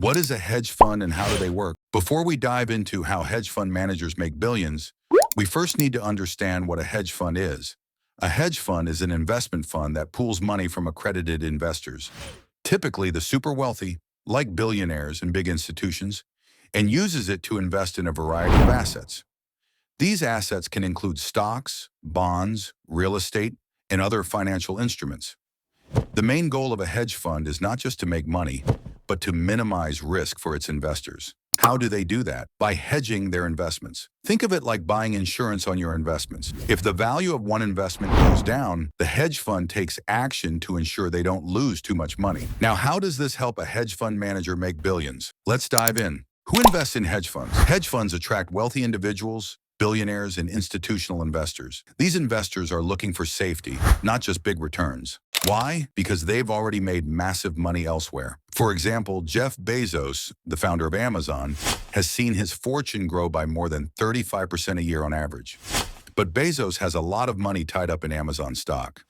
What is a hedge fund and how do they work? Before we dive into how hedge fund managers make billions, we first need to understand what a hedge fund is. A hedge fund is an investment fund that pools money from accredited investors, typically the super wealthy, like billionaires and big institutions, and uses it to invest in a variety of assets. These assets can include stocks, bonds, real estate, and other financial instruments. The main goal of a hedge fund is not just to make money, but to minimize risk for its investors. How do they do that? By hedging their investments. Think of it like buying insurance on your investments. If the value of one investment goes down, the hedge fund takes action to ensure they don't lose too much money. Now, how does this help a hedge fund manager make billions? Let's dive in. Who invests in hedge funds? Hedge funds attract wealthy individuals, billionaires, and institutional investors. These investors are looking for safety, not just big returns. Why? Because they've already made massive money elsewhere. For example, Jeff Bezos, the founder of Amazon, has seen his fortune grow by more than 35% a year on average. But Bezos has a lot of money tied up in Amazon stock.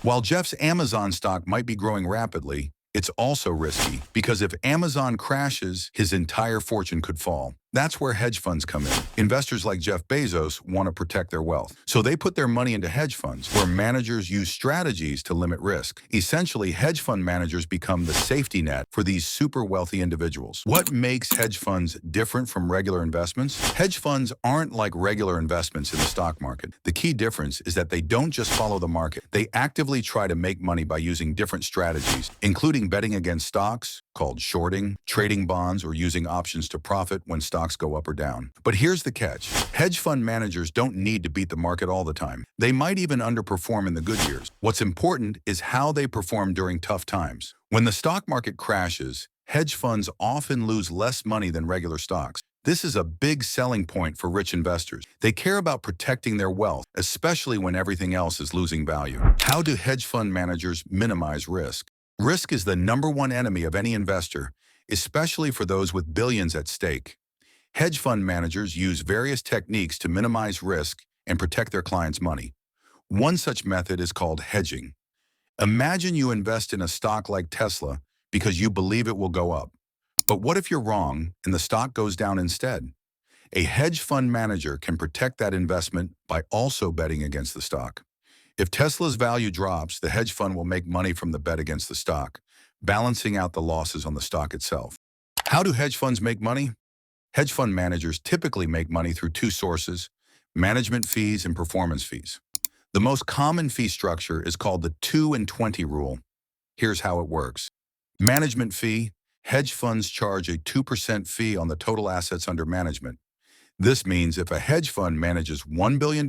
While Jeff's Amazon stock might be growing rapidly, it's also risky because if Amazon crashes, his entire fortune could fall. That's where hedge funds come in. Investors like Jeff Bezos want to protect their wealth. So they put their money into hedge funds, where managers use strategies to limit risk. Essentially, hedge fund managers become the safety net for these super wealthy individuals. What makes hedge funds different from regular investments? Hedge funds aren't like regular investments in the stock market. The key difference is that they don't just follow the market. They actively try to make money by using different strategies, including betting against stocks, called shorting, trading bonds, or using options to profit when stocks go up or down. But here's the catch. Hedge fund managers don't need to beat the market all the time. They might even underperform in the good years. What's important is how they perform during tough times. When the stock market crashes, hedge funds often lose less money than regular stocks. This is a big selling point for rich investors. They care about protecting their wealth, especially when everything else is losing value. How do hedge fund managers minimize risk? Risk is the #1 enemy of any investor, especially for those with billions at stake. Hedge fund managers use various techniques to minimize risk and protect their clients' money. One such method is called hedging. Imagine you invest in a stock like Tesla because you believe it will go up. But what if you're wrong and the stock goes down instead? A hedge fund manager can protect that investment by also betting against the stock. If Tesla's value drops, the hedge fund will make money from the bet against the stock, balancing out the losses on the stock itself. How do hedge funds make money? Hedge fund managers typically make money through two sources: management fees and performance fees. The most common fee structure is called the 2 and 20 rule. Here's how it works. Management fee: hedge funds charge a 2% fee on the total assets under management. This means if a hedge fund manages $1 billion,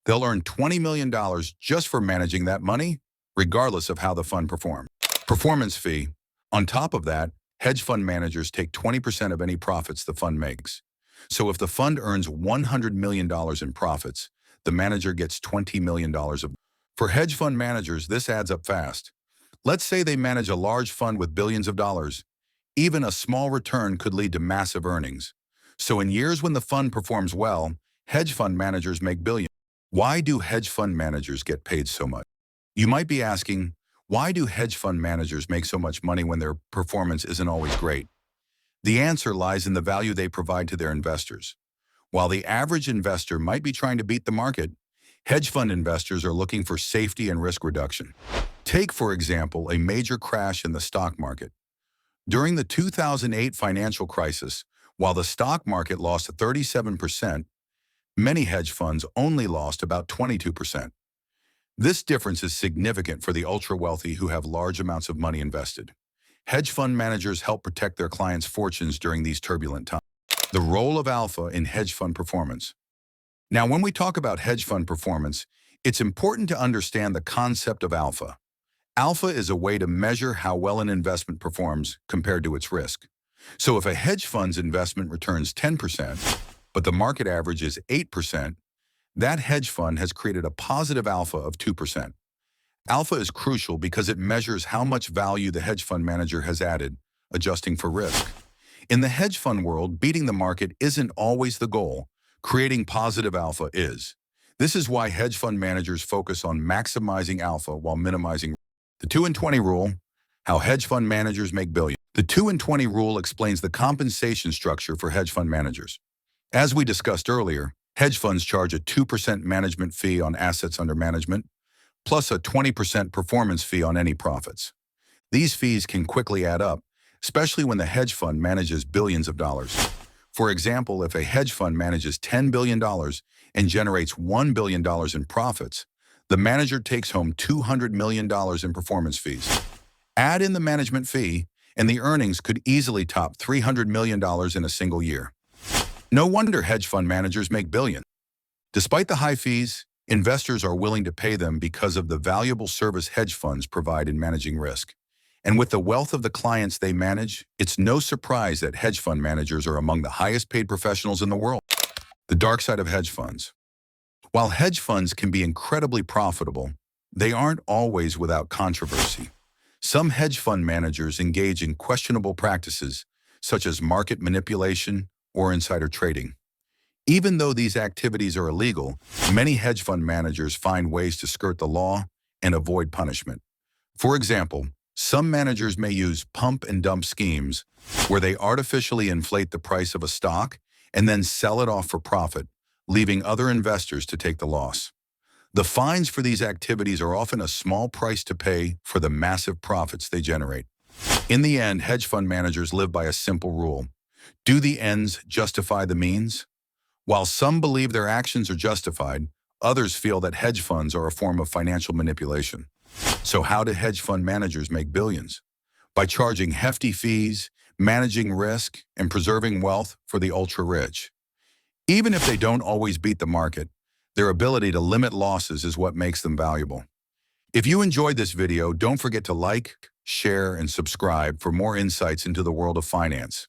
they'll earn $20 million just for managing that money, regardless of how the fund performs. Performance fee: on top of that, hedge fund managers take 20% of any profits the fund makes. So if the fund earns $100 million in profits, the manager gets $20 million of. For hedge fund managers, this adds up fast. Let's say they manage a large fund with billions of dollars. Even a small return could lead to massive earnings. So in years when the fund performs well, hedge fund managers make billions. Why do hedge fund managers get paid so much? You might be asking, why do hedge fund managers make so much money when their performance isn't always great? The answer lies in the value they provide to their investors. While the average investor might be trying to beat the market, hedge fund investors are looking for safety and risk reduction. Take, for example, a major crash in the stock market. During the 2008 financial crisis, while the stock market lost 37%, many hedge funds only lost about 22%. This difference is significant for the ultra-wealthy who have large amounts of money invested. Hedge fund managers help protect their clients' fortunes during these turbulent times. The role of alpha in hedge fund performance. Now, when we talk about hedge fund performance, it's important to understand the concept of alpha. Alpha is a way to measure how well an investment performs compared to its risk. So if a hedge fund's investment returns 10%, but the market average is 8%, that hedge fund has created a positive alpha of 2%. Alpha is crucial because it measures how much value the hedge fund manager has added, adjusting for risk. In the hedge fund world, beating the market isn't always the goal. Creating positive alpha is. This is why hedge fund managers focus on maximizing alpha while minimizing risk. The 2 and 20 rule: How hedge fund managers make billions. The 2 and 20 rule explains the compensation structure for hedge fund managers. As we discussed earlier, hedge funds charge a 2% management fee on assets under management, plus a 20% performance fee on any profits. These fees can quickly add up, especially when the hedge fund manages billions of dollars. For example, if a hedge fund manages $10 billion and generates $1 billion in profits, the manager takes home $200 million in performance fees. Add in the management fee, and the earnings could easily top $300 million in a single year. No wonder hedge fund managers make billions. Despite the high fees, investors are willing to pay them because of the valuable service hedge funds provide in managing risk. And with the wealth of the clients they manage, it's no surprise that hedge fund managers are among the highest paid professionals in the world. The dark side of hedge funds. While hedge funds can be incredibly profitable, they aren't always without controversy. Some hedge fund managers engage in questionable practices, such as market manipulation or insider trading. Even though these activities are illegal, many hedge fund managers find ways to skirt the law and avoid punishment. For example, some managers may use pump and dump schemes where they artificially inflate the price of a stock and then sell it off for profit, leaving other investors to take the loss. The fines for these activities are often a small price to pay for the massive profits they generate. In the end, hedge fund managers live by a simple rule. Do the ends justify the means? While some believe their actions are justified, others feel that hedge funds are a form of financial manipulation. So how do hedge fund managers make billions? By charging hefty fees, managing risk, and preserving wealth for the ultra-rich. Even if they don't always beat the market, their ability to limit losses is what makes them valuable. If you enjoyed this video, don't forget to like, share, and subscribe for more insights into the world of finance.